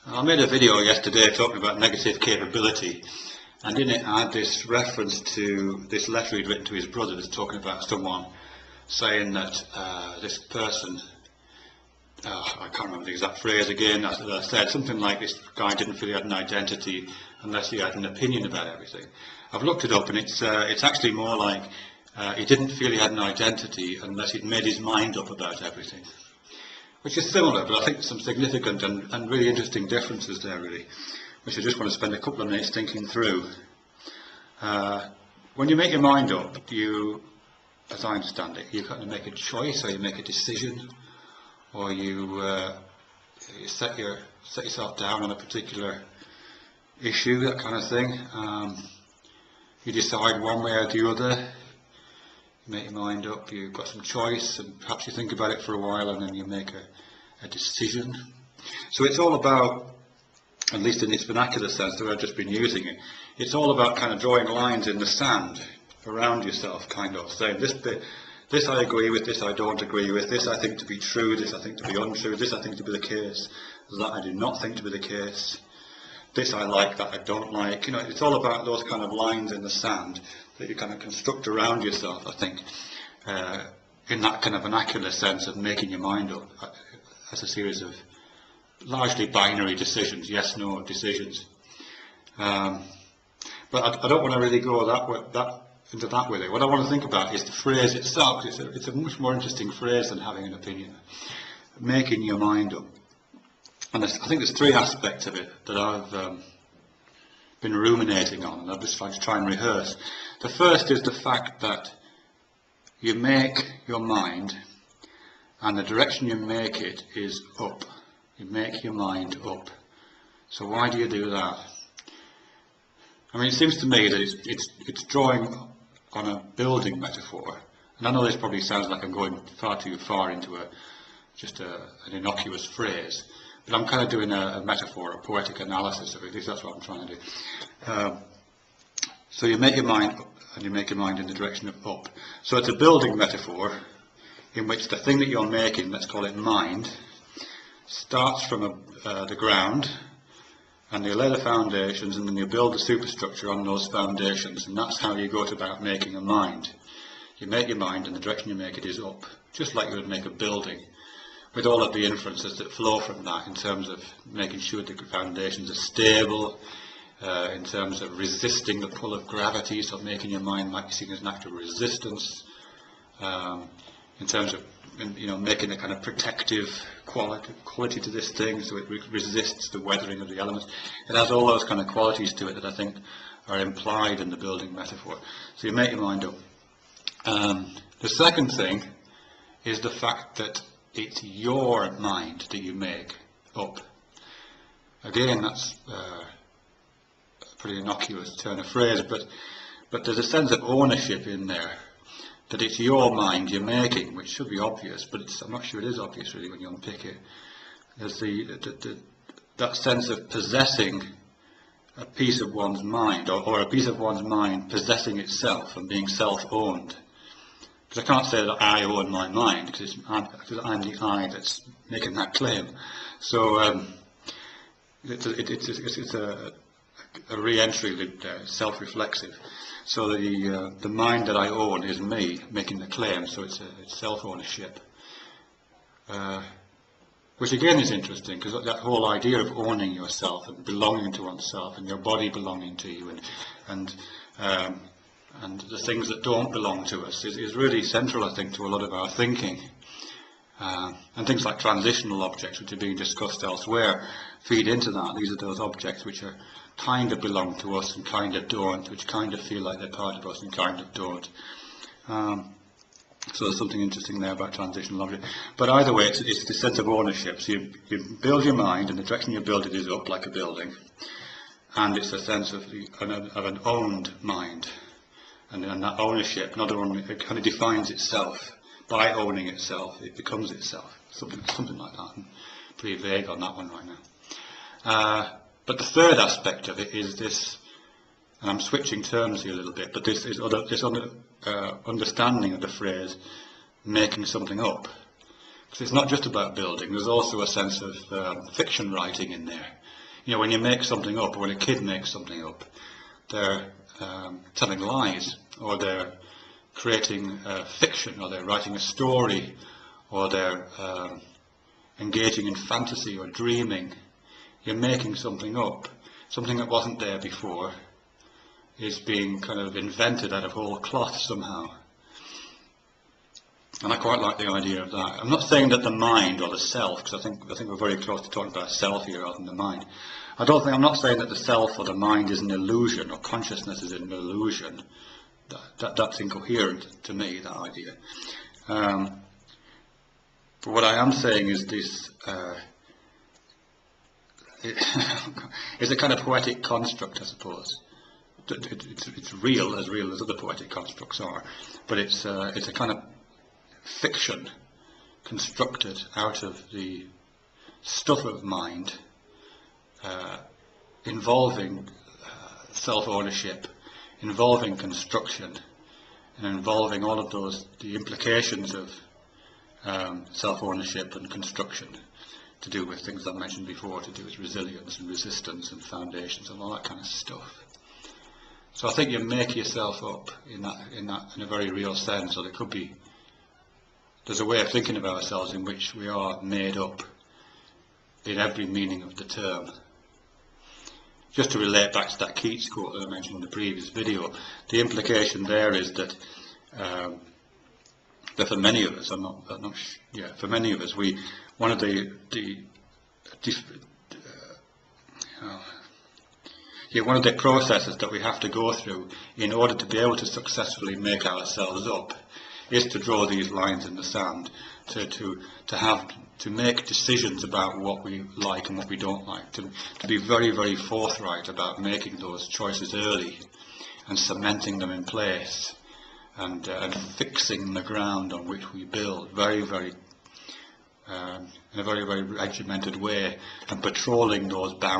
I made a video yesterday talking about negative capability, and in it I had this reference to this letter he'd written to his brother that's talking about someone saying that this person, I can't remember the exact phrase again, I said something like this guy didn't feel he had an identity unless he had an opinion about everything. I've looked it up and it's actually more like he didn't feel he had an identity unless he'd made his mind up about everything. Which is similar, but I think some significant and really interesting differences there, really, which I just want to spend a couple of minutes thinking through. When you make your mind up, you, as I understand it, you kind of make a choice, or you make a decision, or you set yourself down on a particular issue, that kind of thing. You decide one way or the other. You make your mind up, you've got some choice, and perhaps you think about it for a while, and then you make a decision. So it's all about, at least in its vernacular sense that I've just been using it, it's all about kind of drawing lines in the sand around yourself, kind of saying this bit, this I agree with, this I don't agree with, this I think to be true, this I think to be untrue, this I think to be the case, that I do not think to be the case, this I like, that I don't like. You know, it's all about those kind of lines in the sand that you kind of construct around yourself, I think, in that kind of vernacular sense of making your mind up as a series of largely binary decisions, yes-no decisions. But I don't want to really go into that with it. What I want to think about is the phrase itself. It's a much more interesting phrase than having an opinion. Making your mind up. And I think there's three aspects of it that I've been ruminating on, and I've just tried to try and rehearse. The first is the fact that you make your mind, and the direction you make it is up. You make your mind up. So why do you do that? I mean, it seems to me that it's drawing on a building metaphor, and I know this probably sounds like I'm going far too far into just an innocuous phrase, but I'm kind of doing a metaphor, a poetic analysis of it. At least that's what I'm trying to do. So you make your mind up, and you make your mind in the direction of up. So it's a building metaphor in which the thing that you're making, let's call it mind, starts from the ground, and you lay the foundations, and then you build the superstructure on those foundations, and that's how you go about making a mind. You make your mind, and the direction you make it is up, just like you would make a building, with all of the inferences that flow from that in terms of making sure the foundations are stable, in terms of resisting the pull of gravity, so making your mind might be seen as an act of resistance, in terms of making a kind of protective quality to this thing, so it resists the weathering of the elements. It has all those kind of qualities to it that I think are implied in the building metaphor. So you make your mind up. The second thing is the fact that it's your mind that you make up. Again, that's a pretty innocuous turn of phrase, but there's a sense of ownership in there, that it's your mind you're making, which should be obvious, but I'm not sure it is obvious really when you unpick it. There's that sense of possessing a piece of one's mind, or a piece of one's mind possessing itself and being self-owned. Because I can't say that I own my mind, because I'm the I that's making that claim. So it's a re-entry loop there, self-reflexive. So the mind that I own is me making the claim, so it's self-ownership. Which again is interesting, because that whole idea of owning yourself and belonging to oneself, and your body belonging to you, and the things that don't belong to us is really central, I think, to a lot of our thinking. And things like transitional objects, which are being discussed elsewhere, feed into that. These are those objects which are kind of belong to us and kind of don't, which kind of feel like they're part of us and kind of don't. So there's something interesting there about transitional objects. But either way, it's the sense of ownership. So you build your mind, and the direction you build it is up, like a building. And it's a sense of an owned mind. And that ownership, not only, it kind of defines itself. By owning itself, it becomes itself. Something like that. I'm pretty vague on that one right now. But the third aspect of it is this, and I'm switching terms here a little bit, but this understanding of the phrase making something up. Because it's not just about building, there's also a sense of fiction writing in there. You know, when you make something up, or when a kid makes something up, they're telling lies, or they're creating fiction, or they're writing a story, or they're engaging in fantasy or dreaming. You're making something up. Something that wasn't there before is being kind of invented out of whole cloth somehow. And I quite like the idea of that. I'm not saying that the mind or the self, because I think we're very close to talking about self here rather than the mind. I'm not saying that the self or the mind is an illusion, or consciousness is an illusion. That's incoherent to me, that idea. But what I am saying is this it's a kind of poetic construct, I suppose. It's real as other poetic constructs are, but it's a kind of fiction constructed out of the stuff of mind, involving self-ownership, involving construction, and involving all of the implications of self-ownership and construction, to do with things I mentioned before, to do with resilience and resistance and foundations and all that kind of stuff. So I think you make yourself up in a very real sense, or there's a way of thinking about ourselves in which we are made up in every meaning of the term. Just to relate back to that Keats quote that I mentioned in the previous video, the implication there is that for many of us, for many of us, one of the processes that we have to go through in order to be able to successfully make ourselves up is to draw these lines in the sand, to make decisions about what we like and what we don't like, to be very, very forthright about making those choices early and cementing them in place, and fixing the ground on which we build very, very in a very, very regimented way, and patrolling those boundaries.